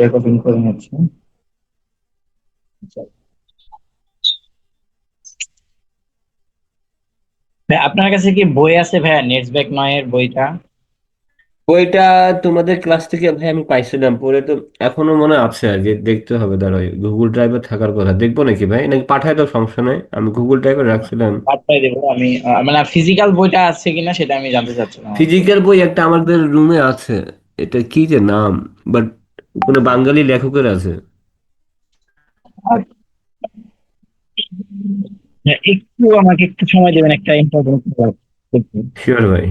Recording করে নিচ্ছি। আচ্ছা। ভাই, আপনার কাছে কি বই আছে ভাইয়া? নেটসব্যাক নয়ের বইটা। বইটা তোমাদের ক্লাস থেকে ভাই আমি পাইছিলাম পরে তো এখনো মনে আছে আর কি, দেখতে হবে। দাঁড়াও, গুগল ড্রাইভে থাকার কথা, দেখবো নাকি ভাই, নাকি পাঠায় দাও, সমস্যা নাই, আমি গুগল ড্রাইভে রাখছিলাম। পাঠাই দেবো আমি। মানে ফিজিক্যাল বইটা আছে কিনা সেটা আমি জানতে চাচ্ছিলাম আর কি। ফিজিক্যাল বই একটা আমাদের রুমে আছে। এটা কি যে নাম, বাট কোনো বাঙালি লেখকের আছে। আর হ্যাঁ, একটু আমাকে একটু সময় দেবেন, একটা ইম্পর্টেন্ট। শিওর ভাই।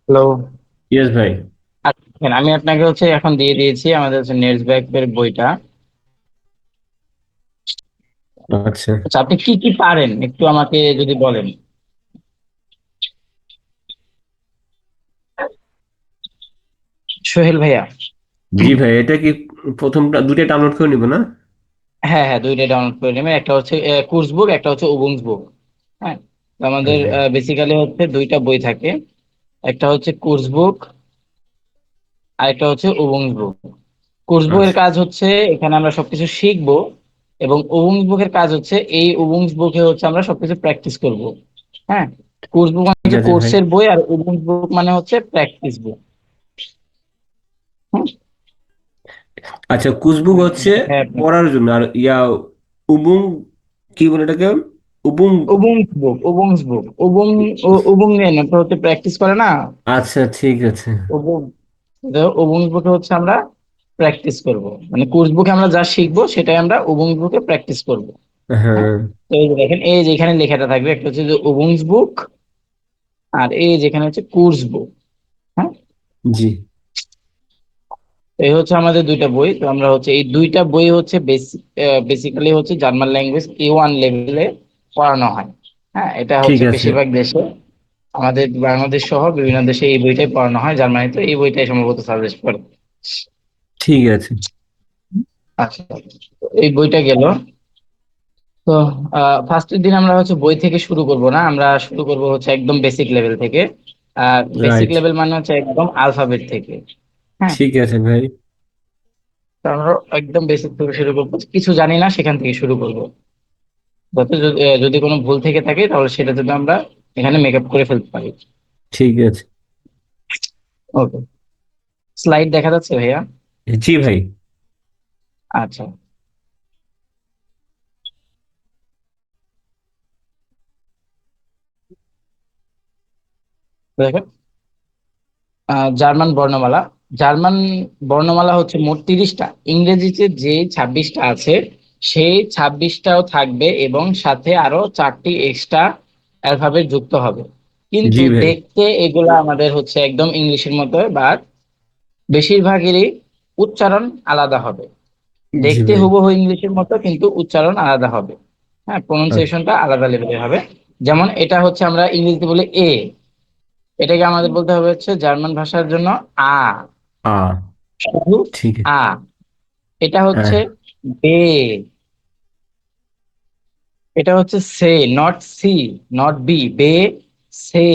হ্যালো। ইয়েস ভাই। আচ্ছা, আমি আপনাকে হচ্ছে এখন দিয়ে দিয়েছি আমাদের হচ্ছে নেটসব্যাক এর বইটা। আচ্ছা। আচ্ছা, আপনি কি কি পারেন একটু আমাকে যদি বলেন। সোহেল ভাইয়া। জি ভাই, এটা কি প্রথমটা দুটো ডাউনলোড করে নিব না? হ্যাঁ হ্যাঁ, দুইটা ডাউনলোড করে নেবেন। একটা হচ্ছে কোর্স বুক, একটা হচ্ছে উবুন্স বুক। হ্যাঁ, তো আমাদের ওকে। বেসিক্যালি হচ্ছে দুইটা বই থাকে। একটা হচ্ছে কোর্স বুক, আর একটা হচ্ছে উবুন্স বুক। কোর্স বুকের আচ্ছা। কাজ হচ্ছে এখানে আমরা সবকিছু শিখবো, এবং উবুন্স বুকের কাজ হচ্ছে এই উবুন্স বুকে হচ্ছে আমরা সবকিছু প্র্যাকটিস করব। হ্যাঁ, কোর্স বুক মানে ঠিক হচ্ছে আছে ভাই। কোর্সের বই, আর উবুন্স বুক মানে হচ্ছে প্র্যাকটিস বুক। হুম। আচ্ছা, কুসবুক হচ্ছে হ্যাঁ, পড়ার জন্য, আর উবুং কি বলে এটাকে, উবুং। উবুন্স বুক, উবুন্স বুক, উবুং নেন তো হচ্ছে প্র্যাকটিস করে না। আচ্ছা ঠিক আছে। উবুং, উবুন্স বুকে হচ্ছে আমরা প্র্যাকটিস করব, মানে কোর্স বুকে আমরা যা শিখবো সেটাই আমরা উবুন্স বুকে প্র্যাকটিস করব। হ্যাঁ, হ্যাঁ। তো এই যে দেখেন, এই যে এখানে লেখাটা থাকবে, একটা হচ্ছে যে উবুন্স বুক, আর এই যেখানে হচ্ছে কোর্স বুক। হ্যাঁ, জি। এই হচ্ছে আমাদের দুইটা বই। তো আমরা হচ্ছে এই দুইটা বই হচ্ছে বেসিক্যালি হচ্ছে জার্মান ল্যাঙ্গুয়েজ A1 লেভেলে পড়ানো হয়। হ্যাঁ, এটা ঠিক হচ্ছে আছে। বেশিরভাগ দেশে, আমাদের বাংলাদেশ সহ বিভিন্ন দেশে এই বইটাই পড়ানো হয়। জার্মানিতে এই বইটাই সম্ভবত সাজেস্ট করে। ঠিক আছে। আচ্ছা, তো এই বইটা গেল। তো ফার্স্টের দিন আমরা হচ্ছে বই থেকে শুরু করব না, আমরা শুরু করব হচ্ছে একদম বেসিক লেভেল থেকে। আর বেসিক রাইট। লেভেল মানে হচ্ছে একদম আলফাবেট থেকে। হ্যাঁ, ঠিক আছে ভাই। তো আমরা একদম বেসিক থেকে শুরু করবো, কিছু জানি না সেখান থেকে শুরু করব। যাতে যদি কোনো ভুল থেকে থাকে তাহলে সেটা যদি আমরা এখানে মেকআপ করে ফেলতে পারি। ঠিক আছে। ওকে, স্লাইড দেখা যাচ্ছে ভাইয়া? জি ভাই। আচ্ছা, দেখেন, জার্মান বর্ণমালা। জার্মান বর্ণমালা হচ্ছে মোট 30টা। ইংরেজিতে যে 26টা আছে সেই 26টাও থাকবে, এবং সাথে আরো 4টি এক্সট্রা অ্যালফাবেট যুক্ত হবে। কিন্তু জি ভাই। দেখতে এগুলা আমাদের হচ্ছে একদম ইংলিশের মতো, বাট বেশিরভাগেরই উচ্চারণ আলাদা হবে। জি দেখতে ভাই। হুবহু ইংলিশের মতো, কিন্তু উচ্চারণ আলাদা হবে। হ্যাঁ, আচ্ছা। প্রোনাউন্সিয়েশনটা আলাদা লেভেলের হবে। যেমন এটা হচ্ছে আমরা ইংরেজিতে বলি এ, এটাকে আমাদের বলতে হবে হচ্ছে জার্মান ভাষার জন্য আ, আ। শুধু ঠিক আছে। আ। এটা হ্যাঁ। হচ্ছে বে, এটা হচ্ছে সে, নট সি, নট বি, বে, সে।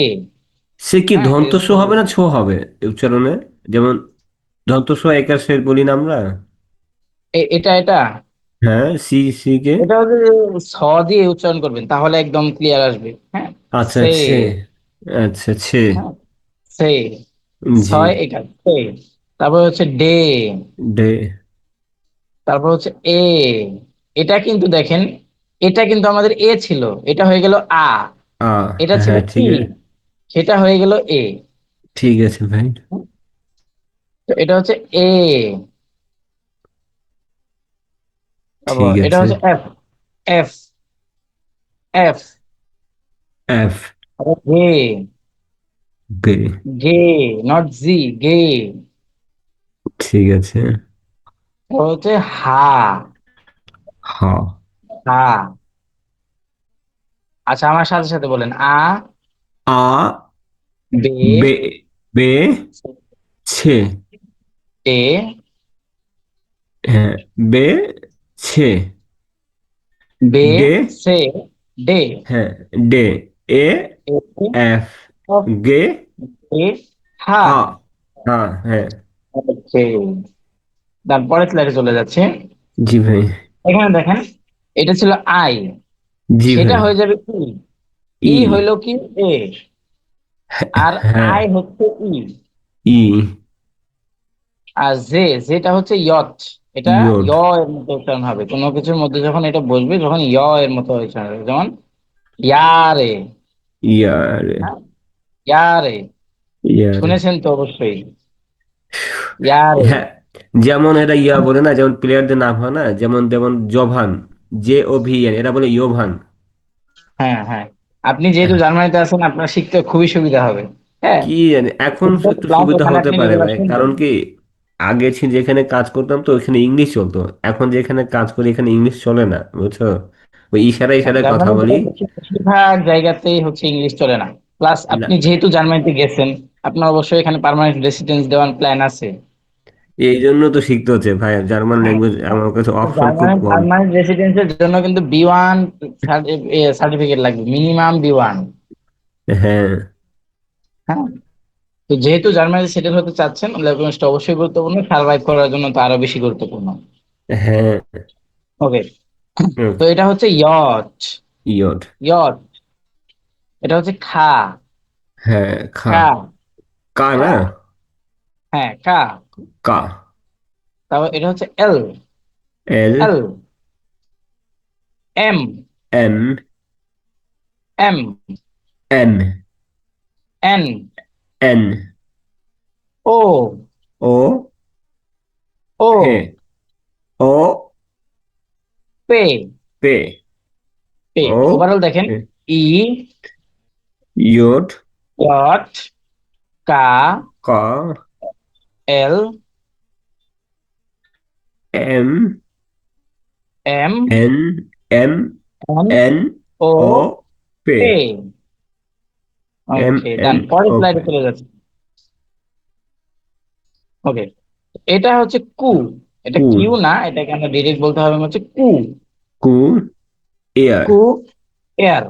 সে কি হ্যাঁ, দন্তস্ব হবে না ছো হবে এই উচ্চারণে? যেমন যন্ত্রসহ একার সেট বলি না আমরা? এটা হ্যাঁ, সি সি কে। এটা হচ্ছে যে ছ দিয়ে উচ্চারণ করবেন তাহলে একদম ক্লিয়ার আসবে। হ্যাঁ, আচ্ছা, সে। ছে। আচ্ছা, ছে। হ্যাঁ, সে। জি। ছয় একার সে। তারপর হচ্ছে ডে। ডে। তারপর হচ্ছে এ। এটা কিন্তু দেখেন, এটা কিন্তু আমাদের এ ছিল, এটা হয়ে গেল আ। আ। এটা ছিল হ্যাঁ, ঠিক ই, আছে। সেটা হয়ে গেল এ। ঠিক আছে ভাই। তো এটা হচ্ছে এ। তারপর ঠিক এটা আছে। হচ্ছে এফ। এফ। এফ। এফ। গে। গে। গে, নট জি, গে। ঠিক আছে। তারপর হচ্ছে হা। হ। হা। আচ্ছা, আমার সাথে সাথে বলেন আ। আ। বে। বে। বে। ছে। টে। হ্যাঁ, বে। ছে। বে। ডে। সে। ডে। হ্যাঁ, ডে। এ। এ। এফ। এফ। গে। এ। হা। হা। হ্যাঁ, হ্যাঁ। ওকে, তারপরে স্লাইডে চলে যাচ্ছে। জি ভাই। এখানে দেখেন, এটা ছিল আই, জি সেটা ভাই। হয়ে যাবে ই। ই ই। হইল কি এ, আর হ্যাঁ। আই হচ্ছে ই। ই। আর জে, যেটা হচ্ছে ইয়ট। এটা ইয়োড। য় এর মতো উচ্চারণ হবে কোনো কিছুর মধ্যে যখন এটা বসবে, যখন য় এর মতো উচ্চারণ হবে, যেমন ইয়ারে। ইয়ারে। হ্যাঁ, ইয়ারে। ইয়ারে। শুনেছেন তো অবশ্যই, ইয়ারে। হ্যাঁ, যেমন এরা ইয়া বলে না, যেমন প্লেয়ারদের নাম হয় না, যেমন যেমন জোভান, JOVN, এরা বলে ইয়োভান। হ্যাঁ, হ্যাঁ, আপনি যেহেতু জার্মানিতে আছেন আপনার শিখতে খুবই সুবিধা হবে। হ্যাঁ, কি জানি, এখন একটু প্লাস সুবিধা ওখানে হতে আপনি পারে রেগুলার ভাই, শুনবেন। কারণ কি আগে যেখানে কাজ করতাম তো ওখানে ইংলিশ চলতো। এখন যেখানে কাজ করি এখানে ইংলিশ চলে না, বুঝছো? ওই ইশারায় ইশারায় কথা জার্মানিতে বলি। বেশিরভাগ জায়গাতেই হচ্ছে ইংলিশ চলে না। প্লাস না, আপনি যেহেতু জার্মানিতে গেছেন, আপনার অবশ্যই এখানে পার্মানেন্ট রেসিডেন্স দেওয়ার প্ল্যান আছে। এই জন্য তো শিখতে হচ্ছে ভাই, জার্মান ল্যাঙ্গুয়েজ আমার কাছে অপশন খুব জার্মানির কম। পার্মানেন্ট রেসিডেন্সের জন্য কিন্তু বি1 সার্টিফিকেট লাগবে, মিনিমাম বি1। হ্যাঁ। হ্যাঁ, তো যেহেতু জার্মানিতে সেটেল হতে চাচ্ছেন, ল্যাঙ্গুয়েজটা অবশ্যই গুরুত্বপূর্ণ, সার্ভাইভ করার জন্য তো আরো বেশি গুরুত্বপূর্ণ। হ্যাঁ। ওকে, হুম, তো এটা হচ্ছে ইয়ট। ইয়ট। ইয়ট। এটা হচ্ছে খা। হ্যাঁ, খা। কা। কা কা। না? হ্যাঁ, কা। কা। তারপর এটা হচ্ছে L. L. L. M. M. M. M. N. N. ও। ও। ফে। ও। ও। পে। পে। পে। ও। ওভারঅল দেখেন, পে। ই, ইয়ট। ডট, কা, কা। এল, M. M, N. M. N, N. ও, ও। পে। পে। এম। Okay, N. ডান, পরের ও স্লাইডে পে। চলে যাচ্ছে। ওকে, এটা হচ্ছে কু। এটা কু। কিউ না, এটাকে আমরা ডিরেক্ট বলতে হবে হচ্ছে কু। কু। এয়ার। কু, এয়ার।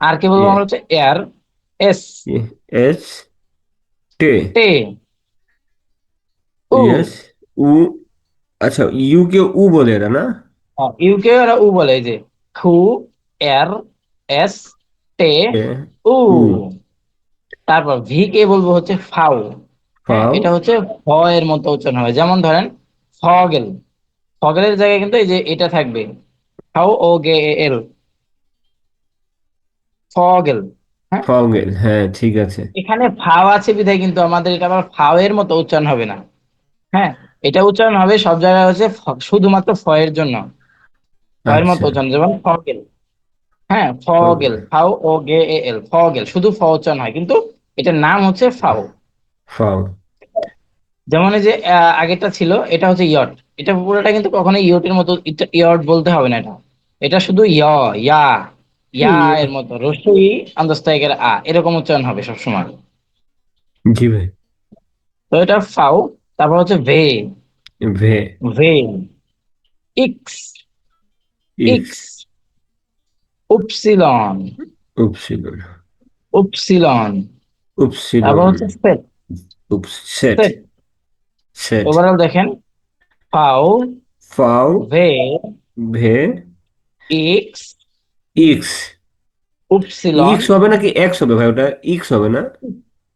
আর কি বলবো আমরা হচ্ছে এয়ার, এস। এস। টে। টে। উ। ইয়েস। উ। আচ্ছা, ইউ কে উ বলে এরা না? ইউকে ওরা উ বলে, এই যে খু, এর, এস, টে, এ। উ। উ। তারপর ভি কে বলবো হচ্ছে ফাউ। হ্যাঁ, ফাও। এটা হচ্ছে ফ এর মতো উচ্চারণ হবে, যেমন ধরেন ফগেল। ফগেলের জায়গায় কিন্তু এই যে এটা থাকবে, ফাউ ও গে এ এল, ফগেল। হ্যাঁ, ফাওগেল, হ্যাঁ ঠিক আছে। এখানে ফাও আছে বিধায় কিন্তু আমাদের এটা আবার ফাও এর মতো উচ্চারণ হবে না। হ্যাঁ, এটা উচ্চারণ হবে সব জায়গায় হচ্ছে শুধুমাত্র ফ এর জন্য, ফ এর মতো আচ্ছা। উচ্চারণ, যেমন ফগেল। হ্যাঁ, ফাওগেল। ফগেল, ফাউ ও গে এ এল, ফগেল, শুধু ফ উচ্চারণ হয় কিন্তু এটার নাম হচ্ছে ফাউ। ফাও। যেমন এই যে আগেরটা ছিল, এটা হচ্ছে ইয়ট। এটা পুরোটা কিন্তু কখনো ইয়টের মতো ইয়ট বলতে হবে না, এটা এটা শুধু ইয়া, ইয়া ইয়া। এর মতো রসই আন্দোস্তায়িকের এরকম উচ্চারণ হবে সবসময়। জি ভাই। তো এটা ফাউ। তারপর হচ্ছে ভে। ভে। ভে। ইক্স। ইক্স। ইক্স। উপসিলন। উপসিলন। উপসিলন। তারপর উপসিলন। হচ্ছে সেট। উপসেট। সেট। সেট। ওভারঅল দেখেন, ফাও, ফাও, ভে, ভে, ইক্স, ইক্স। উপসিলন, ইক্স হবে নাকি এক্স হবে ভাই? ওটা ইক্স হবে না?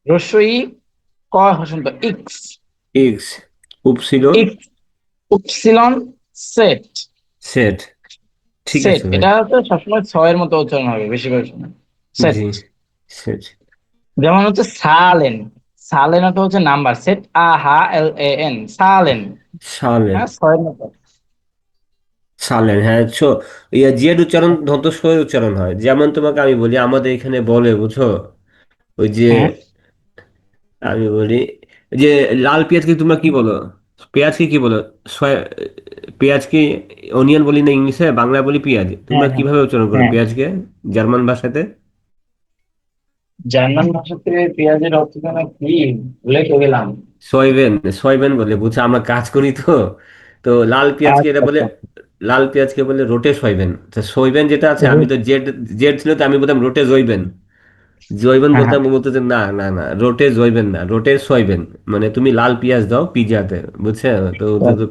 রস্বই, ক হসন্ত ইক্স, এক্স, উপসিলন, ইক্স, উপসিলন, সেট। সেট। ঠিক সেট আছে ভাই। এটা হচ্ছে সবসময় ছয়ের মতো উচ্চারণ হবে বেশিরভাগ সময়। সেট। জি, সেট। যেমন হচ্ছে সালেন, সালেন অর্থ হচ্ছে নাম্বার, সেট AHLAN, সালেন। সালেন, হ্যাঁ, ছয়ের মতো। সালেন, হ্যাঁ ইয়া জেড উচ্চারণ ধন্ত সই উচ্চারণ হয়। যেমন তোমাকে আমি বলি, আমাদের এখানে বলে বুঝছো, ওই যে হ্যাঁ আমি বলি যে লাল পেঁয়াজকে তোমরা কি বলো? পেঁয়াজকে কি বলো? সয়া- পেঁয়াজকে অনিয়ন বলি না ইংলিশে, বাংলায় বলি পেঁয়াজ। তোমরা হ্যাঁ হ্যাঁ কিভাবে উচ্চারণ করো হ্যাঁ। পেঁয়াজকে জার্মান ভাষাতে? জার্মান ভাষাতে পেঁয়াজের অর্থ যেন কি, ভুলে তো গেলাম। সয়বেন, সয়বেন বলে বুঝছো, আমরা কাজ করি তো। তো লাল পেঁয়াজকে এটা আচ্ছা বলে, আচ্ছা। লাল পেঁয়াজকে বলে রোটে সয়বেন। তো সয়বেন যেটা আছে, আমি রুট। তো জেড, জেড ছিল তো আমি বলতাম রোটে জইবেন। জৈবেন হ্যাঁ হ্যাঁ। বলতাম, বলতে যে না না না, রোটে জৈবেন না, রোটে সয়বেন। মানে তুমি লাল পেঁয়াজ দাও পিজাতে, বুঝছে? তো তো তো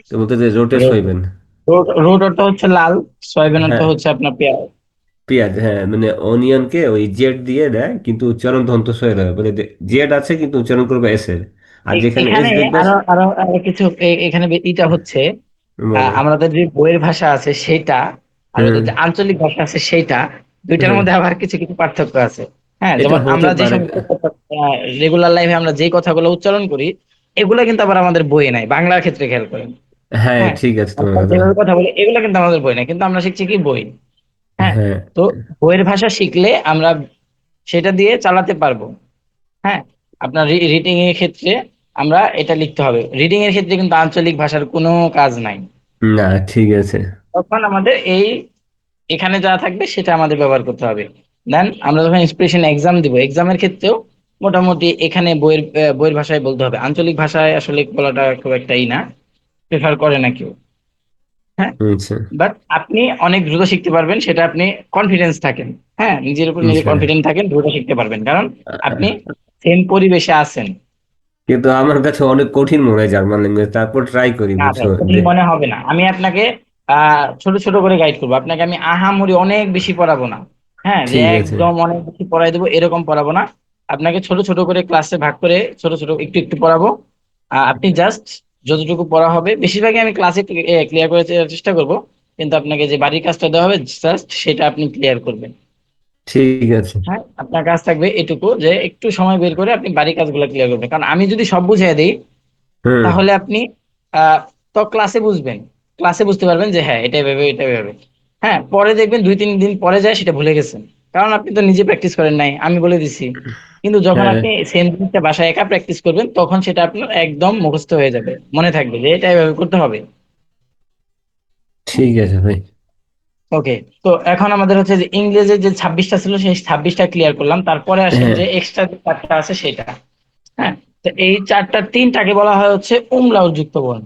তো বলতে যে রোটে রুট, সয়বেন। রুট, রুট অর্থ হচ্ছে লাল, সয়াবিন অর্থ হ্যাঁ, হচ্ছে আপনার পেঁয়াজ। পেঁয়াজ, হ্যাঁ মানে অনিয়নকে ওই জেড দিয়ে দেয় কিন্তু উচ্চারণ দন্তস্বরের হয়, মানে জেড আছে কিন্তু উচ্চারণ করবে এস এর। আর যেখানে এস এখানে দেখবে আরো আরো আরো কিছু এখানে এটা হচ্ছে, বলো। আমাদের যে বইয়ের ভাষা আছে সেটা, আর ওদের হুম। যে আঞ্চলিক ভাষা আছে সেইটা, দুইটার হ্যাঁ, মধ্যে আবার কিছু কিছু পার্থক্য আছে। হ্যাঁ, এটা যেমন হতে আমরা যে পারে। সমস্ত রেগুলার লাইফে আমরা যে কথাগুলো উচ্চারণ করি, এগুলো কিন্তু আবার আমাদের বইয়ে নাই, বাংলার ক্ষেত্রে খেয়াল করেন। হ্যাঁ, হ্যাঁ, ঠিক আছে তোমার আমরা কথা। যেভাবে কথা বলি এগুলো কিন্তু আমাদের বই নাই, কিন্তু আমরা শিখছি কি বই। হ্যাঁ, হ্যাঁ, তো বইয়ের ভাষা শিখলে আমরা সেটা দিয়ে চালাতে পারবো। হ্যাঁ, আপনার রিডিং এর ক্ষেত্রে আমরা এটা লিখতে হবে, রিডিং এর ক্ষেত্রে কিন্তু আঞ্চলিক ভাষার কোনো কাজ নাই। না ঠিক আছে। তখন আমাদের এই এখানে যা থাকবে সেটা আমাদের ব্যবহার করতে হবে। দেন আমরা যখন ইন্সপিরেশন এক্সাম দিব, এক্সামের ক্ষেত্রেও মোটামুটি এখানে বইয়ের ভাষায় বলতে হবে, আঞ্চলিক ভাষায় আসলে বলাটা খুব একটাই না, প্রেফার করে না কেউ। হ্যাঁ, আচ্ছা। বাট আপনি অনেক দ্রুত শিখতে পারবেন, সেটা আপনি কনফিডেন্স থাকেন। হ্যাঁ, নিজের উপর নিজে আচ্ছা। কনফিডেন্ট থাকেন, দ্রুত শিখতে পারবেন, কারণ আপনি সেম পরিবেশে আছেন। কিন্তু আমার কাছে অনেক কঠিন মনে হয় জার্মান ল্যাঙ্গুয়েজ, তারপর ট্রাই করি না বুঝছো। ভাই, কঠিন মনে হবে না, আমি আপনাকে ছোট ছোট করে গাইড করবো, আপনাকে আমি আহামরি অনেক বেশি পড়াবো না। হ্যাঁ, যে ঠিক আছে। একদম অনেক বেশি পড়াই দেবো এরকম পড়াবো না। আপনাকে ছোট ছোট করে ক্লাসে ভাগ করে ছোট ছোট একটু একটু পড়াবো। আপনি জাস্ট যতটুকু পড়া হবে, বেশিরভাগই আমি ক্লাসে ক্লিয়ার করে চেষ্টা করবো, কিন্তু আপনাকে যে বাড়ির কাজটা দেওয়া হবে জাস্ট সেটা আপনি ক্লিয়ার করবেন। ঠিক আছে। হ্যাঁ, আপনার কাজ থাকবে এটুকু, যে একটু সময় বের করে আপনি বাড়ির কাজগুলো ক্লিয়ার করবেন, কারণ আমি যদি সব বুঝিয়ে দিই হুম। তাহলে আপনি আহ তো ক্লাসে বুঝবেন, ক্লাসে বুঝতে পারবেন যে হ্যাঁ এটাই ভেবে এটাই ভেবে। হ্যাঁ, পরে দেখবেন 2-3 দিন পরে যায় সেটা ভুলে গেছেন, কারণ আপনি তো নিজে প্র্যাকটিস করেন নাই, আমি বলে দিছি। কিন্তু যখন হ্যাঁ, আপনি সেম জিনিসটা বাসায় একা প্র্যাকটিস করবেন তখন সেটা আপনার একদম মুখস্থ হয়ে যাবে, মনে থাকবে যে এটা এভাবে করতে হবে। ঠিক আছে ভাই। ওকে, তো এখন আমাদের হচ্ছে যে ইংরেজির যে 26টা ছিল সেই 26টা ক্লিয়ার করলাম, তারপরে আসেন হ্যাঁ। যে এক্সট্রা যে 4টা আছে সেটা। হ্যাঁ, তো এই চারটা, তিনটাকে বলা হয় হচ্ছে উমলাউট যুক্ত বর্ণ।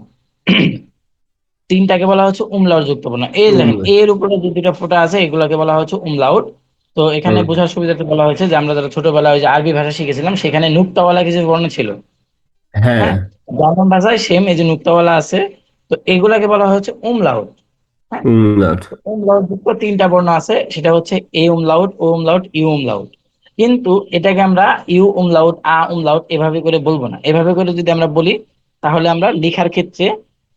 তিনটাকে বলা হচ্ছে উমলাউট যুক্ত বর্ণ। এই উম, দেখেন এর উপরে যে দুটো ফোঁটা আছে এগুলোকে বলা হচ্ছে উমলাউট। তো এখানে হুম, বোঝার সুবিধাতে বলা হয়েছে যে আমরা যারা ছোটবেলায় ওই যে আরবি ভাষা শিখেছিলাম সেখানে নুক্তাওয়ালা কিছু বর্ণ ছিল। হ্যাঁ। হ্যাঁ, জার্মান ভাষায় সেম এই যে নুক্তাওয়ালা আছে, তো এগুলাকে বলা হচ্ছে উমলাউট। হ্যাঁ, উমলাউট। উমলাউট যুক্ত তিনটা বর্ণ আছে, সেটা হচ্ছে এ umlaut, O umlaut, you umlaut. কিন্তু এটাকে আমরা ইউ উমলাউট, উমলাউট এভাবে করে বলবো না, এভাবে করে যদি আমরা বলি তাহলে আমরা লেখার ক্ষেত্রে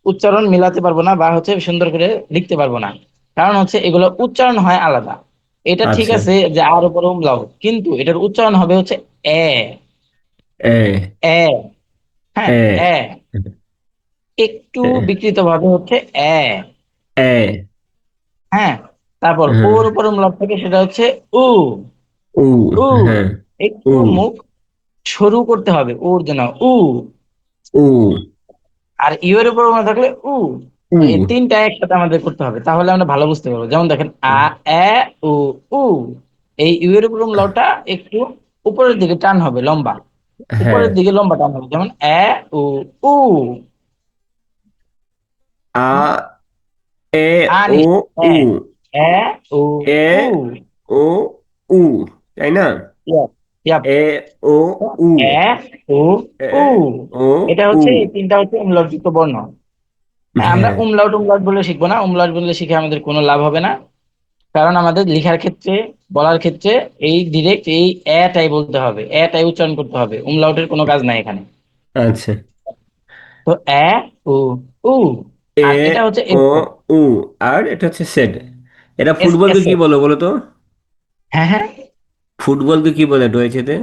উচ্চারণ মিলাতে পারবো না, বা হচ্ছে সুন্দর করে লিখতে পারবো না। কারণ হচ্ছে এগুলো উচ্চারণ হয় আলাদা। এটা ঠিক আচ্ছা। আছে যে আর উপর উমলাউট, কিন্তু এটার উচ্চারণ হবে হচ্ছে এ, এ, এ। হ্যাঁ, এ, এ, একটু এ, বিকৃত ভাবে হচ্ছে এ। এ। হ্যাঁ, তারপর হ্যাঁ। ওর উপর umlaut থাকে সেটা হচ্ছে উ, উ, উ। হ্যাঁ। উ, একটু মুখ সরু করতে হবে ওর জন্য, উ। উ, আর ইউ এর উপর umlaut থাকলে উ। উ, তো এই তিনটা একসাথে আমাদের করতে হবে, তাহলে আমরা ভালো বুঝতে পারবো। যেমন দেখেন এ, উ, উ। এই ইউ এর উপর umlautটা একটু উপরের দিকে টান হবে, লম্বা, হ্যাঁ। উপরের দিকে লম্বা টান হবে, যেমন এ, উ, উ। আ, এ, ও, নিঃ এ, উ। এ, উ, এ, উ। ও, উ, তাই না? Yes. ইয়াপ। এ ও উ। এ ও এ উ। ও এটা উ। হচ্ছে এই তিনটা হচ্ছে umlaut যুক্ত বর্ণ। হ্যাঁ, আমরা হ্যাঁ। umlaut umlaut বলে শিখবো না, umlaut বলে শিখে আমাদের কোনো লাভ হবে না। কারণ আমাদের লেখার ক্ষেত্রে, বলার ক্ষেত্রে এই ডিরেক্ট এই এটাই বলতে হবে, এটাই উচ্চারণ করতে হবে, umlaut-এর কোনো কাজ নাই এখানে। আচ্ছা। তো এ ও উ। এ আর এটা হচ্ছে ও এস উ। আর এটা হচ্ছে সেট। এটা এস ফুটবলকে এস। কি বলো বলো তো? হ্যাঁ হ্যাঁ। ফুটবলকে কি বলে রয়েছেতে?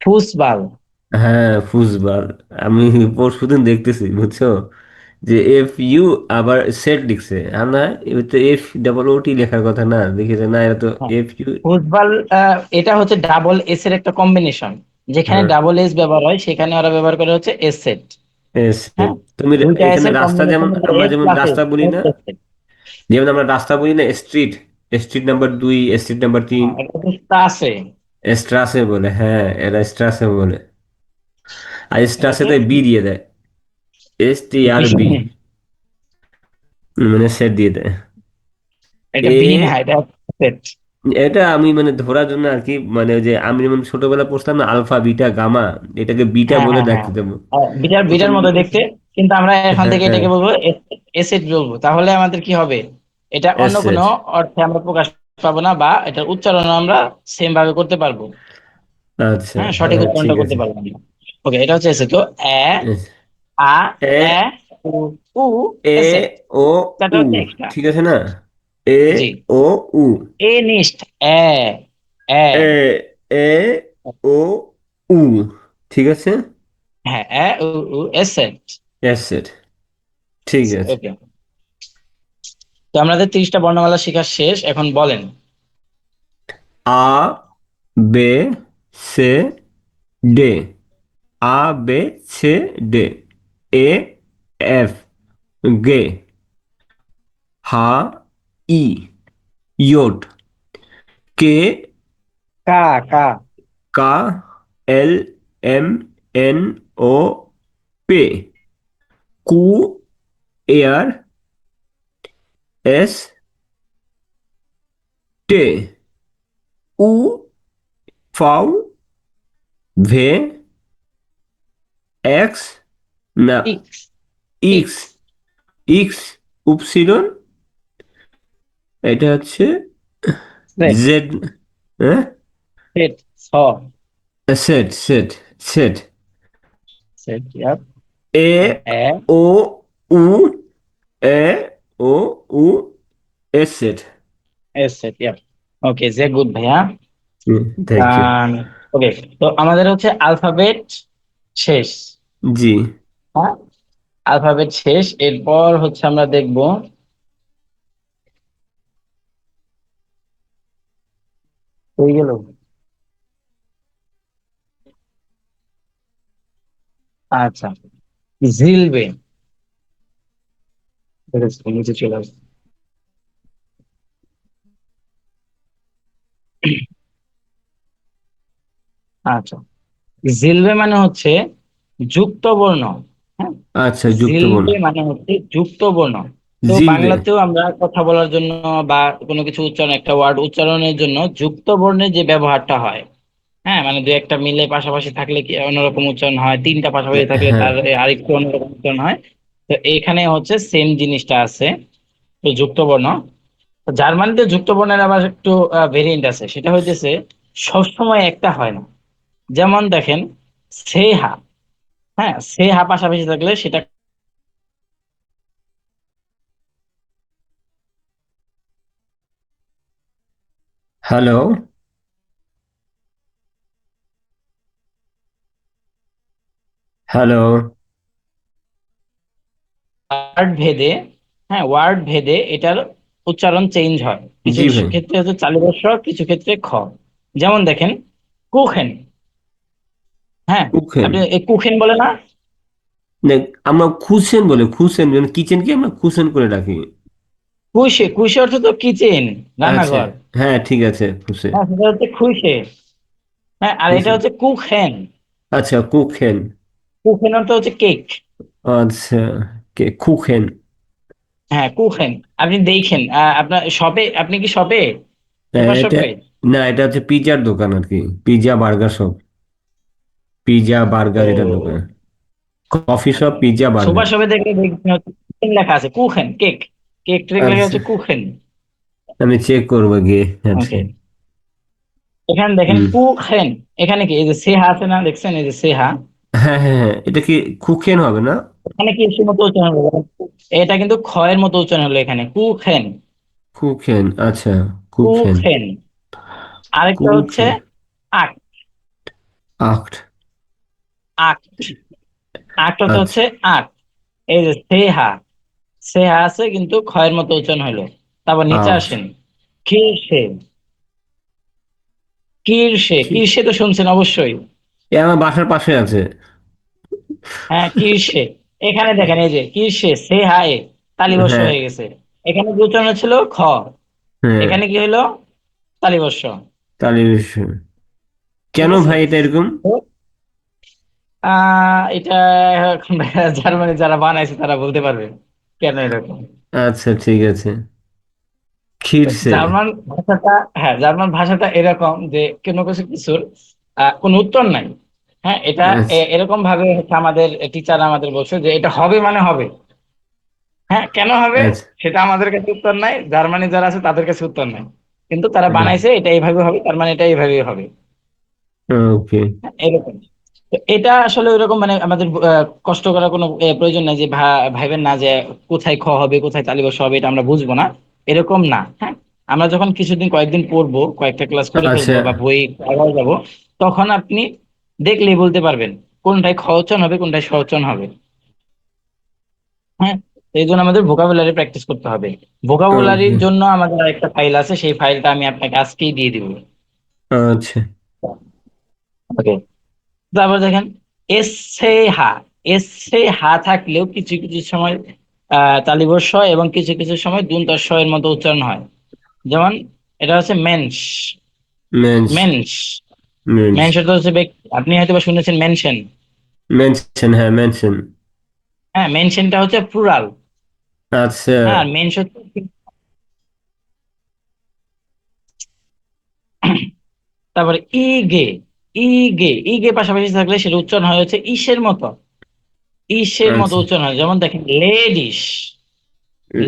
ফুসবাল। হ্যাঁ, ফুটবল। আমি পরশুদিন দেখতেছি, বুঝছো, যে এফ ইউ আবার সেট লিখছে। আর না, এটা তো এফ ডাবল ও টি লেখার কথা না, দেখেছে না, এটা তো হ্যাঁ, এফ ইউ। ফুসবাল। এটা হচ্ছে ডাবল এস এর একটা কম্বিনেশন। যেখানে হ্যাঁ, ডাবল এস ব্যবহার হয় সেখানে ওরা ব্যবহার করে হচ্ছে এস সেট। সেট। হ্যাঁ, তুমি দুইটা এস এখানে এর রাস্তা, কম্বিনেশন যেমন হচ্ছে আমরা এস যেমন প্লাস এস, রাস্তা বলি না, এস সেট। যেমন আমরা রাস্তা বলি না street, street number 2, street number 3, হ্যাঁ, এটা হচ্ছে স্টাসে। স্ট্রাসে বলে। হ্যাঁ, এরা স্ট্রাসে বলে। আর এটা স্ট্রাসে হচ্ছে তাই বি দিয়ে দেয়, এস টি আর বি, মানে সেট দিয়ে দেয়। এটা বি না, এ, এটা সেট। এটা আমি মানে ধরার জন্য আর কি, মানে ওই যে আমি যেমন ছোটবেলা পড়তাম না, আলফা বিটা গামা, এটাকে বিটা হ্যাঁ বলে হ্যাঁ হ্যাঁ। ডাকতে দেবো। বিটার প্রথম বিটার মতো দেখতে, কিন্তু আমরা এখন হ্যাঁ থেকে হ্যাঁ, এটাকে বলবো এসেট বলবো, তাহলে আমাদের কি হবে? এটা এস অন্য কোনো সেট। অর্থে আমরা প্রকাশ পাবো না, বা এটার উচ্চারণ আমরা সেম ভাবে করতে পারবো। আচ্ছা, হ্যাঁ, সঠিক উচ্চারণটা ঠিক করতে আছে। পারবো আমরা। ওকে, এটা হচ্ছে এসে তো এ, এস- আ, এ, এ উ, উ, এ এসেট। ও চারটা উ, হচ্ছে এক্সট্রা। ঠিক আছে না? এ জি। ও উ। এ নিস্ট এ, এ। এ এ ও উ, ঠিক আছে। হ্যাঁ, এ উ উ এসেট। এস সেট, ঠিক আছে। ওকে, তো আমাদের 30টা বর্ণমালা শেখা শেষ, এখন বলেন। আ বে সে ডে। আ বে সে ডে। এ এফ গে। হা ই ইয়োট। কে কা, কা। কা এল এম এন ও পে। কু এয়ার এস টে। উ ফাউ ভে এক্স না, ইক্স, ইক্স। ইক্স। ইক্স উপসিলন। এটা হচ্ছে সেট, জেড। হ্যাঁ, সেট, ছ। সেট সেট সেট। সেট, ইয়াপ। এ এ, ও উ। এ ও উ এস সেট। এস সেট, ইয়াপ। ওকে, যে গুড ভাইয়া। Thank you. ওকে, তো আমাদের হচ্ছে আলফাবেট শেষ। জি। হ্যাঁ, আলফাবেট শেষ, এরপর হচ্ছে আমরা দেখব হয়ে গেল। আচ্ছা, জিলবে। ঠিক আছে, নিচে চলে আসবে। আচ্ছা, জিলবে মানে হচ্ছে যুক্ত বর্ণ। হ্যাঁ, আচ্ছা, যুক্ত বর্ণ। জিলবে মানে হচ্ছে যুক্ত বর্ণ। তো জিলবে। বাংলাতেও আমরা কথা বলার জন্য বা কোনো কিছু উচ্চারণ, একটা ওয়ার্ড উচ্চারণের জন্য যুক্ত বর্ণের যে ব্যবহারটা হয়, হ্যাঁ, মানে দুই একটা মিলে পাশাপাশি থাকলে কি অন্যরকম উচ্চারণ হয়, তিনটা পাশাপাশি থাকলে হ্যাঁ। তার আরেকটু অন্যরকম উচ্চারণ হয়। তো এইখানে হচ্ছে সেম জিনিসটা আছে, তো যুক্ত বর্ণ। তো জার্মানিতে যুক্ত বর্ণের আবার একটু ভেরিয়েন্ট আছে, সেটা হইতেছে সবসময় একটা হয় না। যেমন দেখেন, সেহা। হ্যাঁ, সেহা পাশাপাশি থাকলে সেটা হ্যালো। হ্যালো। ওয়ার্ড ভেদে, হ্যাঁ, ওয়ার্ড ভেদে এটার উচ্চারণ চেঞ্জ হয়। কিছু জি ভাই। ক্ষেত্রে হচ্ছে চালু বর্ষ, কিছু ক্ষেত্রে খ। যেমন দেখেন, কুখেন। হ্যাঁ, কুখেন। আপনি এই কুখেন বলে না? না, আমরা খুসেন বলে, খুসেন মানে কিচেনকে আমরা খুসেন করে ডাকি। কুইশে, কুইশে অর্থ তো কিচেন, আচ্ছা। রান্নাঘর। হ্যাঁ, ঠিক আছে, খুসে। হ্যাঁ, সেটা হচ্ছে খুইশে। হ্যাঁ, আর এটা খুসে। হচ্ছে কুখেন। আচ্ছা, কুখেন। কুখেন অর্থ হচ্ছে কেক। আচ্ছা, কে কুখেন। হ্যাঁ, কুখেন। আপনি দেখেন, আপনার শপে, আপনি কি শপে, পেপার এটা শপে? না, এটা হচ্ছে পিজার দোকান আর কি। Pizza burger shop. Pizza burger এটার দোকান। ও কফি শপ, আচ্ছা, পিজা, সুপার বার্গার। শপে দেখলে দেখবেন হচ্ছে কুখেন লেখা আছে, কুখেন কেক, কেক ট্রেক লেখা আচ্ছা, হচ্ছে কুখেন। আমি চেক করবো গিয়ে। আচ্ছা। ওকে, এখানে দেখেন হুম। কুখেন, এখানে কি এই যে সেহা আছে না, দেখছেন এই যে সেহা, হ্যাঁ, হ্যাঁ, হ্যাঁ, এটা কি কুকেন হবে না? এখানে কি এর মতো উচ্চারণ হলো? এটা কিন্তু খয়ের মতো উচ্চারণ হলো এখানে, কুখেন। কুকেন, আচ্ছা। কুকেন। কুখেন। আরেকটা হচ্ছে কুকেন। আক, আট। আক, আকটা আচ্ছা। হচ্ছে আক। এই যে সেহা, সেহা আছে কিন্তু খয়ের মতো উচ্চারণ হলো। তারপর নিচে আট। আসেন, কিরসে, কিরসে, কি? কিরসে তো শুনছেন অবশ্যই। এ আমার বাসার পাশে আছে। হ্যাঁ কিরসে, এখানে দেখেন এই যে কিরসে সে হায়, তালিবর্ষ হ্যাঁ, হয়ে গেছে। এখানে যে উচ্চারণ ছিল খ, হ্যাঁ। এখানে কি হলো তালিবর্ষ। তালিম। ঠিক কেন আছে। ভাই এটা এরকম? তো এটা এখন জার্মানি যারা বানাইছে তারা বলতে পারবে কেন এরকম। আচ্ছা, ঠিক আছে। খিরসে। জার্মান ভাষাটা, হ্যাঁ জার্মান ভাষাটা এরকম যে কোনো কিছু কিছুর কোনো উত্তর নাই। হ্যাঁ এটা আচ্ছা, এরকম ভাবে হচ্ছে আমাদের টিচার আমাদের বলছে যে এটা হবে মানে হবে। হ্যাঁ কেন হবে আচ্ছা। সেটা আমাদের কাছে উত্তর নাই, জার্মানি যারা আছে তাদের কাছে উত্তর নাই, কিন্তু তারা বাহ। বানাইছে এটা এইভাবে হবে, তার মানে এটা এইভাবেই হবে। ওকে। হ্যাঁ, এরকম। তো এটা আসলে ওইরকম মানে আমাদের কষ্ট করার কোনো প্রয়োজন নাই যে ভাইবেন না যে কোথায় খ হবে কোথায় তালিবর্ষ হবে এটা আমরা বুঝবো না, এরকম না। হ্যাঁ আমরা যখন কিছুদিন কয়েকদিন পড়বো, কয়েকটা ক্লাস করে আচ্ছা। ফেলবো বা বই আগায় যাবো, তখন আপনি দেখলেই বলতে পারবেন কোনটায় খ উচ্চারণ হবে কোনটায় স উচ্চারণ হবে। হ্যাঁ, তো এই জন্য আমাদের ভোকাবুলারি প্র্যাকটিস করতে হবে। ভোকাবুলারির ওকে। জন্য আমাদের একটা ফাইল আছে, সেই ফাইলটা আমি আপনাকে আজকেই দিয়ে দিব। আচ্ছা। ওকে, তারপর দেখেন এসে হা, এসে হা থাকলেও কিছু কিছু সময় তালিবর্ষ এবং কিছু কিছু সময় দন্ত্য এর মতো উচ্চারণ হয়। যেমন এটা হচ্ছে মেন্স, মেন্স। মেন্স, মেন্স। মেন্স অর্থ হচ্ছে ব্যক্তি। আপনি হয়তো বা শুনেছেন মেনশন। মেনশন, হ্যাঁ, মেনশন। হ্যাঁ মেনশনটা হচ্ছে প্লুরাল। আচ্ছা। হ্যাঁ আর মেন্স হচ্ছে তারপরে ইগে, ইগে, ইগে পাশাপাশি থাকলে সেটা উচ্চারণ হয় হচ্ছে ইসের মতো, ইসের মতো আচ্ছা। উচ্চারণ হয়। যেমন দেখেন লেডিস,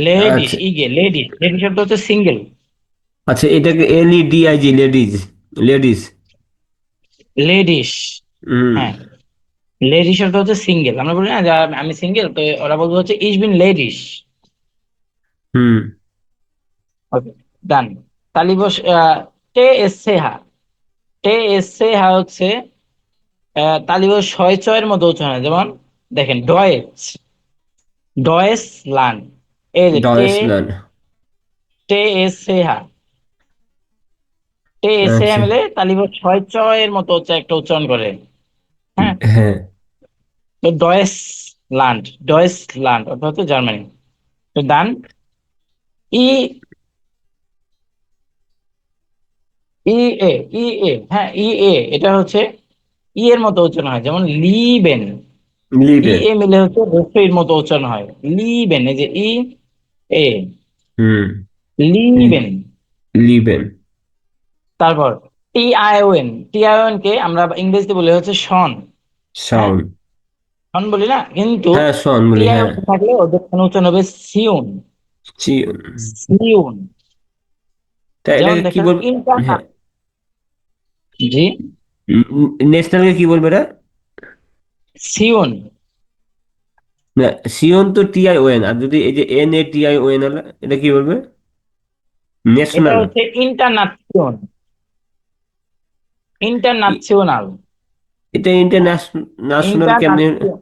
লেডিস, আচ্ছা। ইগে লেডিস, লেডিস শব্দ হচ্ছে সিঙ্গেল। আচ্ছা, এটাকে LEDIG, লেডিজ। লেডিস। লেডিস, হুম। হ্যাঁ লেডিস শব্দ হচ্ছে সিঙ্গেল। আমরা বলি না যে আমি সিঙ্গেল, তো ওরা বলবো হচ্ছে ইস বিন লেডিস। হুম। ওকে, ডান। তালিবস টে এসেহা, টে এসেহা হচ্ছে তালিবস ছয় ছয়ের মতো উচ্চারণ হয়। যেমন দেখেন ডয়েচ, ডয়েস লান, এই যে টে, ডয়েসল্যান্ড। টে এসেহা, টে এসেহা আচ্ছা। মিলে তালিবস ছয় ছয়ের মতো হচ্ছে একটা উচ্চারণ করে। হ্যাঁ, হ্যাঁ। তো ডয়েস ল্যান্ড, ডয়েস ল্যান্ড অর্থাৎ হচ্ছে জার্মানি। তো ডান। ই, ই এ, ই এ, হ্যাঁ ই এ, এটা হচ্ছে ই এর মতো উচ্চারণ হয়। যেমন লিবেন, ই লিবেন। এ মিলে হচ্ছে রস্যইর মতো উচ্চারণ হয়। লিবেন, এই যে ই এ, হুম। লি- লিবেন। লিবেন। তারপর T I O N, T I O N কে আমরা ইংরেজিতে বলে হচ্ছে শন। হ্যাঁ শাওন। শন বলি না, কিন্তু হ্যাঁ, শন টি বলি, আই ও হ্যাঁ। এন থাকলে ওদের কোনো উচ্চারণ হবে সিউন, চিয়ন। সিউন। তা যেমন এটাকে কি দেখেন বলবো? ইন্টারনাল, হ্যাঁ। জি ন্যাশনালকে কি বলবে এটা? সিউন, না, সিওন তো TION, আর যদি এই যে NATION হলো, এটা কি বলবে? এটা ন্যাশনাল। হচ্ছে ইন্টারনাসিওন, ইন্টারন্যাশনাল, এটা ইন্টারন্যাশনাল কেমনি? ইন্টারন্যাশনাল,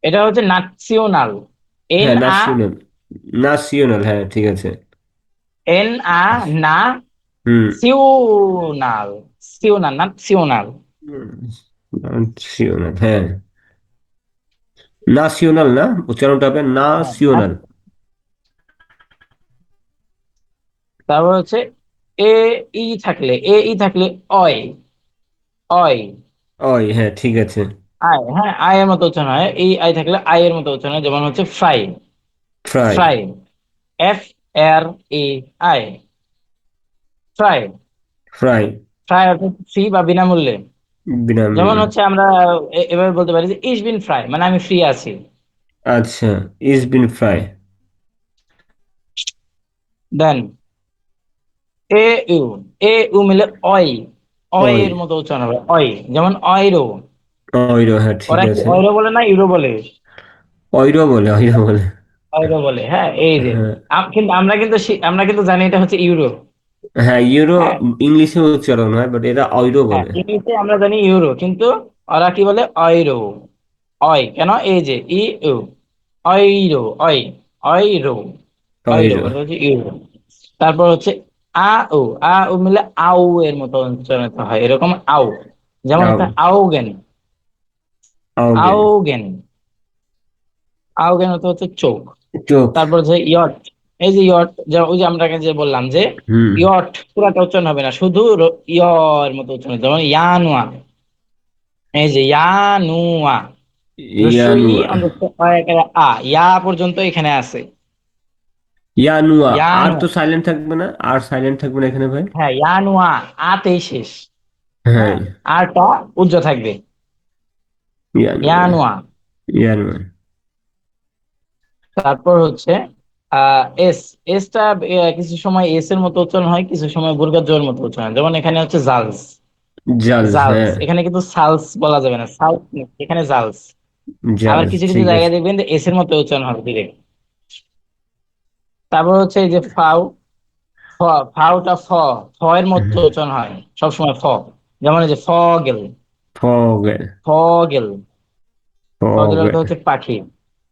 এটা হচ্ছে নাসিওনাল, এন হ্যাঁ, আ, ন্যাশনাল। ন্যাশনাল, হ্যাঁ, ঠিক আছে। এন আ না হুম। সিওনাল, সিওনাল নাসিওনাল। ন্যাশনাল, হ্যাঁ। ন্যাশনাল না, উচ্চারণটা হবে হ্যাঁ ন্যাশনাল। তারপর হচ্ছে এ ই থাকলে, এ ই থাকলে অয়, অয়, ওই, হ্যাঁ, ঠিক আছে। আয়, হ্যাঁ আয়ের মতো উচ্চারণ হয়। এই আই থাকলে আয়ের মতো উচ্চারণ হয়। যেমন হচ্ছে ফ্রাই, ফ্রাই। ফ্রাই, এফ আর এ আই। ফ্রাই। ফ্রাই। ফ্রাই অর্থাৎ ফ্রি বা বিনামূল্যে। যেমন বিনামূল্যে। হচ্ছে আমরা এভাবে বলতে পারি যে ইস বিন ফ্রাই, মানে আমি ফ্রি আছি। আচ্ছা, ইজ বিন ফ্রাই। দেন এ ইউ, এ ইউ মিলে অই, অই ওই। এর মতো উচ্চারণ হবে অই। যেমন অয়রো। ওইরো, হ্যাঁ ঠিক ওরা কি আছে। অয়রো বলে না ইউরো বলে? ওইরো বলে, ওইরো বলে। অয়রো বলে, হ্যাঁ এই যে। হ্যাঁ। কিন্তু আমরা কিন্তু জানি এটা হচ্ছে ইউরো। হ্যাঁ, ইউরো হ্যাঁ, ইংলিশে উচ্চারণ হয়, বাট এরা ওইরো হ্যাঁ বলে। ইংলিশে আমরা জানি ইউরো, কিন্তু ওরা কি বলে অয়রো। অয় কেন, এই যে ই ইউ, অয়রো, অয়, অয়রো, অয়রো ওইরো। অর্থাৎ হচ্ছে ইউরো। তারপর হচ্ছে আ ও, আ ও মিলে আউ এর মতো উচ্চারিত হয়, এরকম আউ। যেমন আও। হচ্ছে আউগেন, আওগেন। আউগেন, আউগেন অর্থ হচ্ছে চোখ। চোখ। তারপর হচ্ছে ইয়ট। এই যে ইয়ট, যে ওই যে আমরা যে বললাম যে হুম। ইয়ট পুরাটা উচ্চারণ হবে না, শুধু ইয়র মতো উচ্চারণ হবে। যেমন ইয়ানুয়া, এই যে ইয়ানুয়া, রস্যই ই ইয়ানুয়া। অন্তত আ, ইয়া পর্যন্ত এখানে আছে। ইয়ানুয়া। আর তো ইয়ানুয়া, সাইলেন্ট থাকবে না, আর সাইলেন্ট থাকবে না এখানে ভাই? হ্যাঁ ইয়ানুয়া, আতেই শেষ। হ্যাঁ। হ্যাঁ, আরটা উজ্জ্ব থাকবে। ইয়ানুয়া। ইয়ানুয়া। ইয়ানুয়া। তারপর হচ্ছে এস, এসটা কিছু সময় এস এর মতো উচ্চারণ হয়, কিছু সময় গুর্গা জোর মতো উচ্চারণ হয়। যেমন এখানে হচ্ছে জালস, জালস, জালস হ্যাঁ। এখানে কিন্তু সালস বলা যাবে না, সালস এখানে জালস। আবার জালস, কিছু কিছু ঠিক আছে। জায়গায় দেখবেন যে এস এর মতো উচ্চারণ হবে ডিরেক্ট। তারপর হচ্ছে এই যে ফাউ, ফ, ফাউটা ফ, ফ এর মতো উচ্চারণ হয় সবসময় ফ। যেমন এই যে ফগেল, ফগেল। ফগেল, ফগেল অর্থ ফগেল। হচ্ছে পাখি।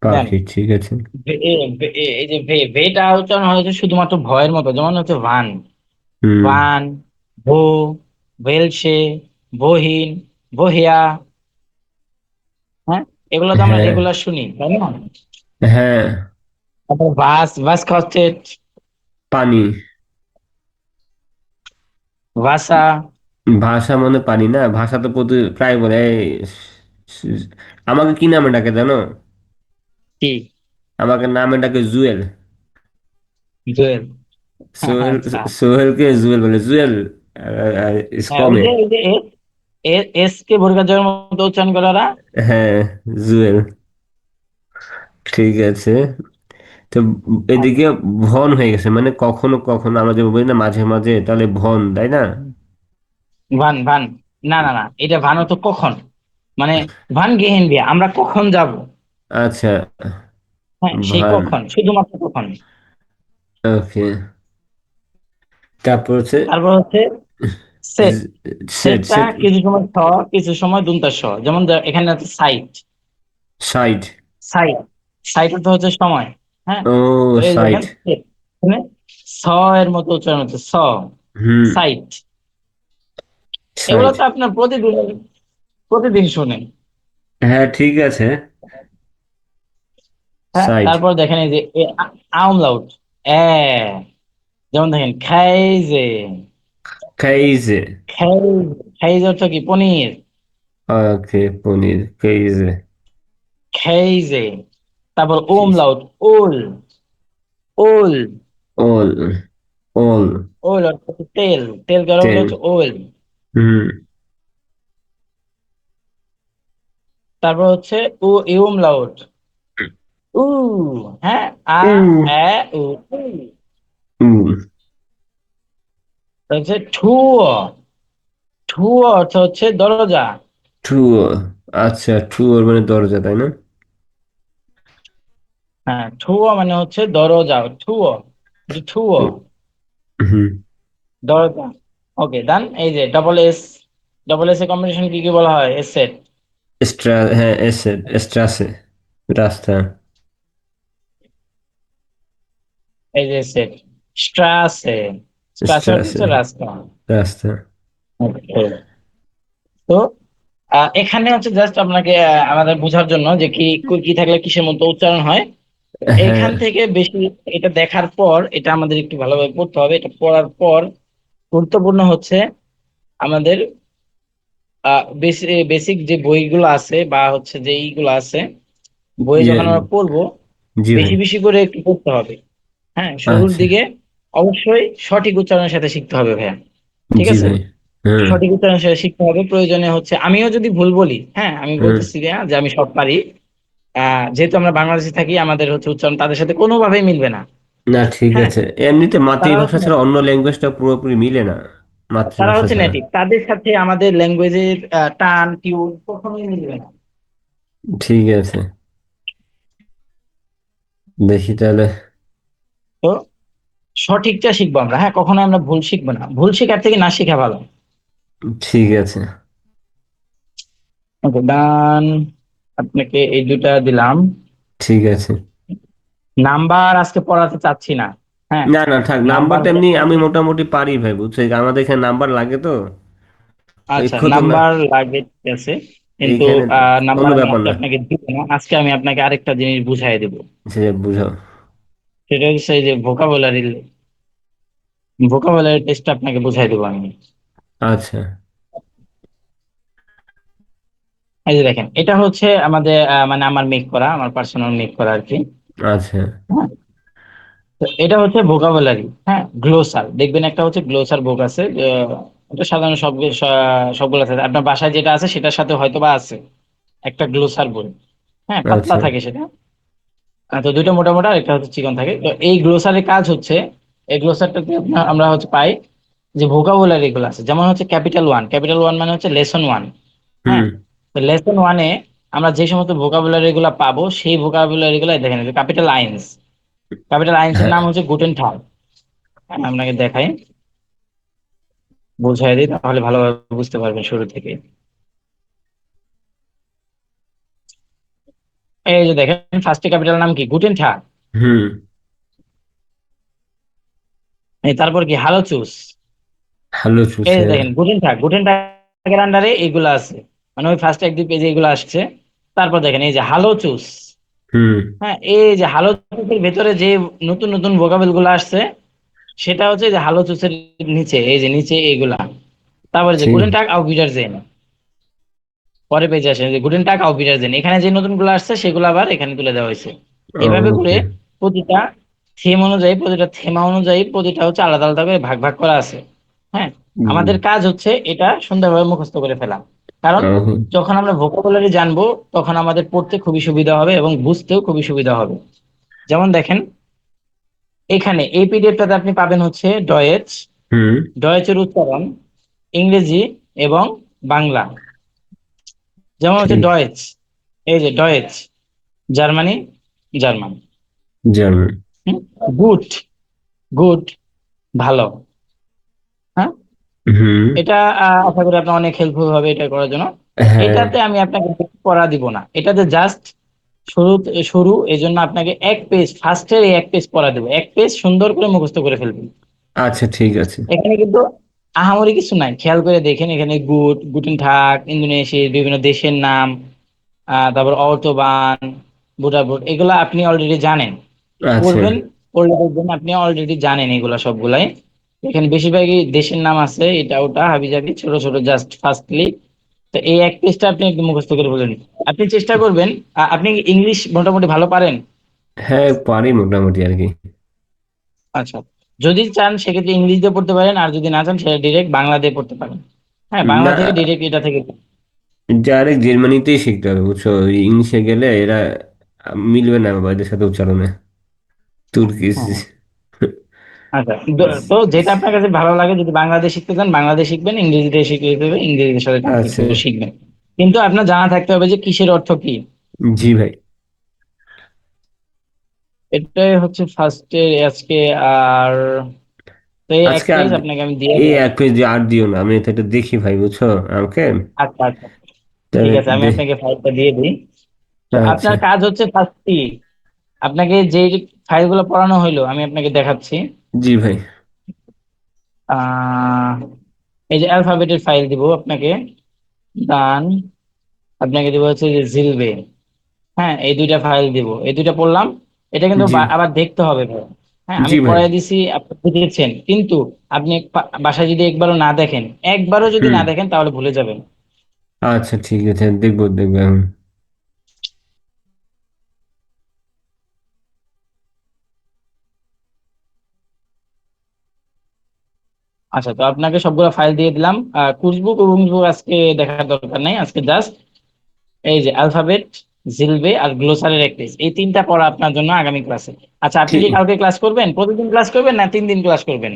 দেন পাখি, ঠিক আছে। এই যে ভেটা উচ্চারণ হয়েছে শুধুমাত্র ভয়ের মতো। যেমন হচ্ছে ভান, হুম। ভান, ভো, ভেলসে, বহিন, বহিয়া। হ্যাঁ, এগুলো তো আমরা হ্যাঁ। রেগুলার শুনি, তাই না? হ্যাঁ। তারপর বাস, বাস খাচ্ছে, পানি। ভাষা। ভাষা মানে পানি না, ভাষা তো প্রতি প্রায় বলে এই স- আমাকে কি নামে ডাকে জানো? কি? আমাকে নামে ডাকে জুয়েল। জুয়েল। সোহেল। আচ্ছা। সোহেলকে জুয়েল বলে, জুয়েল। হ্যাঁ ওই ইসকমে। যে এস কে ভোরগাজের মতো উচ্চারণ করে ওরা। হ্যাঁ, জুয়েল। ঠিক আছে। তো এদিকে ভন হয়ে গেছে, মানে কখনো কখনো আমরা যে বলি না মাঝে মাঝে, তাহলে ভন, তাই না? ভান, ভান, না না না, এটা ভান তো কখন, মানে ভান গেহেন বিয়া, আমরা কখন যাব। আচ্ছা। হ্যাঁ সেই ভান। কখন, শুধুমাত্র কখন। ওকে। তারপর হচ্ছে তারপর হচ্ছে সেট। সেট। সেটটা সেট। কিছু সময় ছ, কিছু সময় দুনতা স। যেমন এখানে আছে সাইট, সাইড। সাইট, সাইট তো হচ্ছে সময়। হ্যাঁ, ও, তো এই সাইড। দেখেন এখানে স এর মতো উচ্চারণ হচ্ছে স, হুম। সাইট। এগুলো সাইড। তো আপনার প্রতিদিন, প্রতিদিন শুনেন। হ্যাঁ, ঠিক আছে। হ্যাঁ, সাইড। তারপর দেখেন এই যে আমলাউট, এ, যেমন দেখেন খাইজে, কেইজে। খাইজ, খাইজ অর্থ কি পনির, ওকে, পনির, কেইজে। খাইজে। তারপর ওমলাউট, ওল, ওল, ওল। ওল। ওল অর্থ হচ্ছে তেল, তেল গরম হলে তেল। হচ্ছে ওল। হুম। তারপর হচ্ছে ও ইউমলাউট, উ, হ্যাঁ, আ, উম। এ, উ, উ। উম। তারপর হচ্ছে ঠুয়ো, ঠুয়ো অর্থ হচ্ছে দরজা। ট্রুয়ো। আচ্ছা, ট্রুয়ো মানে দরজা, তাই না? হ্যাঁ, ঠুয়ো মানে হচ্ছে দরজা, ঠুয়ো, ঠুয়ো, ও, হুম। দরজা। ওকে ডান। এই যে ডবল এস, ডবল এস এর কম্বিনেশন কি কি বলা হয়? S set. হ্যাঁ, এসে, এস্ট্রাসে, রাস্তা। এই যে সেট, স্ট্রাসে, স্ট্রাসে অর্থ স্ট্রাসে, হচ্ছে রাস্তা। রাস্তা। Okay. তো এখানে হচ্ছে জাস্ট আপনাকে আমাদের বোঝার জন্য যে কি কি থাকলে কিসের মতো উচ্চারণ হয়। তো হ্যাঁ। এইখান থেকে বেশি, এটা দেখার পর এটা আমাদের একটু ভালোভাবে পড়তে হবে। এটা পড়ার পর গুরুত্বপূর্ণ হচ্ছে আমাদের বেসিক যে বইগুলো আছে বা হচ্ছে যে এইগুলো আছে, বই ইয়ে, যখন আমরা পড়বো জি ভাই। বেশি বেশি করে একটু পড়তে হবে। হ্যাঁ, শুরুর আচ্ছা। দিকে অবশ্যই সঠিক উচ্চারণের সাথে শিখতে হবে ভাইয়া। ঠিক জি আছে, ভাই। হ্যাঁ। সঠিক উচ্চারণের সাথে শিখতে হবে। প্রয়োজনে হচ্ছে আমিও যদি ভুল বলি, হ্যাঁ আমি হ্যাঁ। বলতেছি না যে আমি সব পারি। যেহেতু আমরা বাংলাদেশে থাকি, আমাদের হচ্ছে উচ্চারণ তাদের সাথে কোনোভাবেই মিলবে না। না ঠিক হ্যাঁ, আছে, এমনিতে তারা মাতৃভাষা হচ্ছে ছাড়া অন্য ল্যাঙ্গুয়েজটা পুরোপুরি মিলে না তারা মাতৃভাষা হচ্ছে ছাড়া। নেটিভ, তাদের সাথে আমাদের ল্যাঙ্গুয়েজের টান টিউন কখনোই মিলবে না। ঠিক আছে, দেখি তাহলে। তো সঠিকটা শিখবো আমরা, হ্যাঁ কখনো আমরা ভুল শিখবো না, ভুল শেখার থেকে না শেখা ভালো। ঠিক আছে। ওকে ডান, আপনাকে এই দুটা দিলাম। ঠিক আছে। নাম্বার আজকে পড়াতে চাচ্ছি না। হ্যাঁ, না না থাক, নাম্বার নাম্বারটা এমনি আমি মোটামুটি পারি ভাই, বুঝছো, এই যে আমাদের এখানে নাম্বার লাগে তো, এই আচ্ছা কত না, নাম্বার লাগে ঠিক আছে, কিন্তু এইখানে নাম্বার কোনো আমি ব্যাপার আজকে না। আপনাকে দিব না। আজকে আমি আপনাকে আরেকটা জিনিস বুঝাই দেবো। সে বুঝাও। সেটা হচ্ছে এই যে ভোকাবুলারি, ভোকাবুলারি টেস্ট আপনাকে বুঝাই দেবো আমি। আচ্ছা। এই যে দেখেন, এটা হচ্ছে আমাদের মানে আমার মেক করা, আমার পার্সোনাল মেক করা আর কি। আচ্ছা। হ্যাঁ, তো এটা হচ্ছে ভোকাবুলারি, হ্যাঁ গ্লোসার দেখবেন, একটা হচ্ছে গ্লোসার বুক আছে। এটা সাধারণ সব সবগুলো আছে, আপনার বাসায় যেটা আছে সেটার সাথে হয়তো বা আছে একটা গ্লোসার বই। হ্যাঁ, পাতলা আচ্ছা। থাকে সেটা। তো দুইটা মোটা মোটা, একটা হচ্ছে চিকন থাকে। তো এই গ্লোসারের কাজ হচ্ছে, এই গ্লোসারটাতে আমরা হচ্ছে পাই যে ভোকাবুলারি গুলো আছে, যেমন হচ্ছে ক্যাপিটাল ওয়ান। ক্যাপিটাল ওয়ান মানে হচ্ছে লেসন ওয়ান। হ্যাঁ, হুম। তো লেসন ওয়ানে আমরা যে সমস্ত ভোকাবুলারি গুলো পাবো, সেই ভোকাবুলারি গুলো দেখেন, ক্যাপিটাল আইনস। ক্যাপিটাল আইনস এর হ্যাঁ। নাম হচ্ছে গুটেন থাগ। আপনাকে দেখাই, বোঝাই দিই, তাহলে ভালোভাবে বুঝতে পারবেন শুরু থেকে। এই যে দেখেন, ফার্স্ট ক্যাপিটাল নাম কি, গুটেন থাগ। হুম। এই তারপর কি, হালো চুস। হ্যালো এই যে চুষে। দেখেন গুটেন থাগ, গুটেন থাগের আন্ডারে এইগুলো আছে, মানে ওই ফার্স্ট এক দুই পেজে এগুলো আসছে। তারপর দেখেন এই যে হালো চুস। হুম। হ্যাঁ, এই যে হালো চুসের ভেতরে যে নতুন নতুন ভোকাবেল গুলো আসছে, সেটা হচ্ছে যে হালো চুসের নিচে, এই যে নিচে এইগুলা। তারপরে যে ঠিক। গুটেন টাগ আউ বিটার জেন, পরে পেজে আসে যে গুটেন টাগ আউ বিটার জেন, এখানে যে নতুন গুলো আসছে সেগুলো আবার এখানে তুলে দেওয়া হয়েছে। এইভাবে করে ওকে। প্রতিটা থিম অনুযায়ী, প্রতিটা থেমা অনুযায়ী প্রতিটা হচ্ছে আলাদা আলাদা করে ভাগ ভাগ করা আছে। হ্যাঁ, আমাদের কাজ হচ্ছে এটা সুন্দরভাবে মুখস্থ করে ফেলা। কারণ যখন আমরা ভোকাবুলারি জানবো, তখন আমাদের পড়তে খুবই সুবিধা হবে এবং বুঝতেও খুবই সুবিধা হবে। যেমন দেখেন, এখানে এই পিডিএফটাতে আপনি পাবেন হচ্ছে ডয়েচ, হুম। ডয়েচের উচ্চারণ, ইংরেজি এবং বাংলা। যেমন হচ্ছে ঠিক। ডয়েচ, এই যে Deutsch, Germany, German. German. Good, good ভালো। হ্যাঁ, হুম। এটা আশা করি আপনার অনেক হেল্পফুল হবে এটা করার জন্য। হ্যাঁ। এটাতে আমি আপনাকে বেশি পড়া দিব না, এটাতে জাস্ট শুরু, শুরু এই জন্য আপনাকে এক পেজ, ফার্স্টের এক পেজ পড়া দেবো, এক পেজ সুন্দর করে মুখস্থ করে ফেলবেন। আচ্ছা ঠিক আছে। এখানে কিন্তু আহামরি কিছু নাই, খেয়াল করে দেখেন, এখানে গুড, গুটেন ঠাক, ইন্দোনেশিয়ার বিভিন্ন দেশের নাম, তারপর অটোবান, বুটাবুট, এগুলা আপনি অলরেডি জানেন। আচ্ছা। পড়বেন, পড়লে দেখবেন আপনি অলরেডি জানেন এগুলা সবগুলাই। এখানে বেশিরভাগই দেশের নাম আছে, এটা ওটা হাবিজাবি ছোট ছোট, জাস্ট ফার্স্টলি। তো এই এক পেজটা আপনি একদম মুখস্থ করে বলেন। আপনি চেষ্টা করবেন, আপনি ইংলিশ মোটামুটি ভালো পারেন। হ্যাঁ পারি মোটামুটি আর কি। আচ্ছা, যদি চান সেক্ষেত্রে ইংলিশ দিয়ে পড়তে পারেন, আর যদি না চান সেটা ডিরেক্ট বাংলা দিয়ে পড়তে পারেন। হ্যাঁ, বাংলা না, থেকে ডিরেক্ট এটা থেকে। ডাইরেক্ট জার্মানিতেই শিখতে হবে, বুঝছো, ওই ইংলিশে গেলে এরা মিলবে না আমাদের সাথে উচ্চারণে, তুর্কিশ। হ্যাঁ, আচ্ছা, তো যেটা আপনার কাছে ভালো লাগে, যদি বাংলাদেশ শিখতে চান বাংলাদেশ শিখবেন, ইংরেজিতে শিখতে হবে ইংরেজির সাথে আচ্ছা। ট্রান্সলেট শিখবেন। কিন্তু আপনার জানা থাকতে হবে যে কিসের অর্থ কি। জি ভাই। এটাই হচ্ছে ফার্স্টে আজকে। আর তো এই এক আজকে আর পেজ আপনাকে আমি দিয়ে এই দিলাম। এক পেজ আর দিও না, আমি এটা একটু দেখি ভাই, বুঝছো আমাকে। আচ্ছা আচ্ছা, ঠিক তাহলে আছে, আমি দেখ। আপনাকে ফাইলটা দিয়ে দিই। তো আচ্ছা। আপনার কাজ হচ্ছে ফার্স্টে, আপনাকে যে ফাইলগুলো পড়ানো হইলো আমি আপনাকে দেখাচ্ছি। জি ভাই। আহ এই যে অ্যালফাবেটের ফাইল দিব আপনাকে, দান, আপনাকে দিব হচ্ছে যে জিলবে। হ্যাঁ, এই দুইটা ফাইল দিব, এই দুইটা পড়লাম। এটা কিন্তু জি। আবার দেখতে হবে ভাই। হ্যাঁ, আমি জি ভাই। পড়াই দিছি, আপনি বুঝেছেন, কিন্তু আপনি বাসায় যদি একবারও না দেখেন, একবারও যদি হুম। না দেখেন তাহলে ভুলে যাবেন। আচ্ছা ঠিক আছে, দেখবো দেখবো এখন। আচ্ছা, তো আপনাকে সবগুলো ফাইল দিয়ে দিলাম। কুর্স বুক এবং বুক আজকে দেখার দরকার নাই, আজকে জাস্ট এই যে অ্যালফাবেট, জিলবে আর গ্লোসারের এক পেজ, এই তিনটা পড়া আপনার জন্য আগামী ক্লাসে। আচ্ছা, আপনি কি ঠিক কালকে ক্লাস করবেন? প্রতিদিন ক্লাস করবেন না 3 দিন ক্লাস করবেন?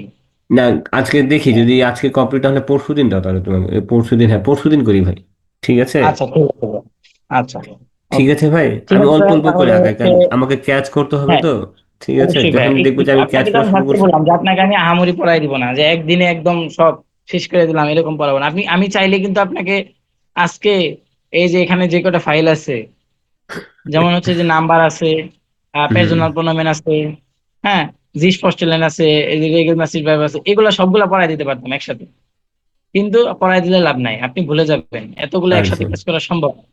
না, আজকে দেখি যদি আজকে কমপ্লিট হলে পরশু দিন দাও, তাহলে তোমাকে পরশু দিন, হ্যাঁ পরশু দিন করি ভাই। ঠিক আছে। আচ্ছা ঠিক আছে ভাই। আচ্ছা, ঠিক ওকে। আছে ভাই, ঠিক আমি আছে অল্প ভাই, অল্প করে তাহলে আগাই, হচ্ছে কারণ আমাকে ক্যাচ করতে হবে হ্যাঁ, তো। ঠিক আছে, অবশ্যই ভাই। যখন দেখবো যে আমি ক্যাচ আপনাকে তো করা আমি শুরু ফার্স্টে করছি। বললাম যে আপনাকে আমি আহামরি পড়াই দিব না, যে একদিনে একদম সব শেষ করে দিলাম এরকম পড়াবো না। আমি চাইলে কিন্তু আপনাকে আজকে এই যে এখানে যে কটা ফাইল আছে, যেমন হচ্ছে যে নাম্বার আছে, হুম। পের্সোনাল প্রোনাউন আছে, হ্যাঁ, জিস পস্টেলেন আছে, এই যে রেগুলার মাসিভ ভার্ব আছে, এগুলো সবগুলা পড়াই দিতে পারতাম একসাথে। কিন্তু পড়াই দিলে লাভ নাই, আপনি ভুলে যাবেন, এতগুলো একসাথে আচ্ছা কাজ করা সম্ভব না।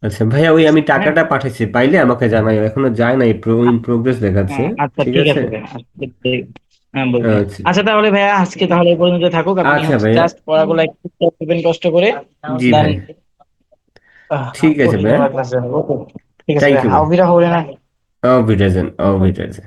আচ্ছা ভাইয়া, ওই আমি হ্যাঁ, টাকাটা পাঠাচ্ছি, পাইলে আমাকে জানাই, এখনো যায় নাই, ইন প্রোগ্রেস দেখাচ্ছে। হ্যাঁ, আচ্ছা ঠিক ঠিক আছে। আছে ভাই, আচ্ছা, হ্যাঁ বলছি। আচ্ছা। আচ্ছা তাহলে ভাইয়া আজকে তাহলে এই পর্যন্ত থাকুক, আপনি আচ্ছা হচ্ছে ভাইয়া। জাস্ট পড়াগুলো একটু করবেন কষ্ট করে। জি দেন ভাই। ঠিক আছে পরশু দিন ভাইয়া। আবার ক্লাস যাবে। ওকে, ঠিক আছে থ্যাংক ভাই, ইউ ভাই। আউবিরা হবে না। অফ বিটারজেন, অফ বিটারজেন।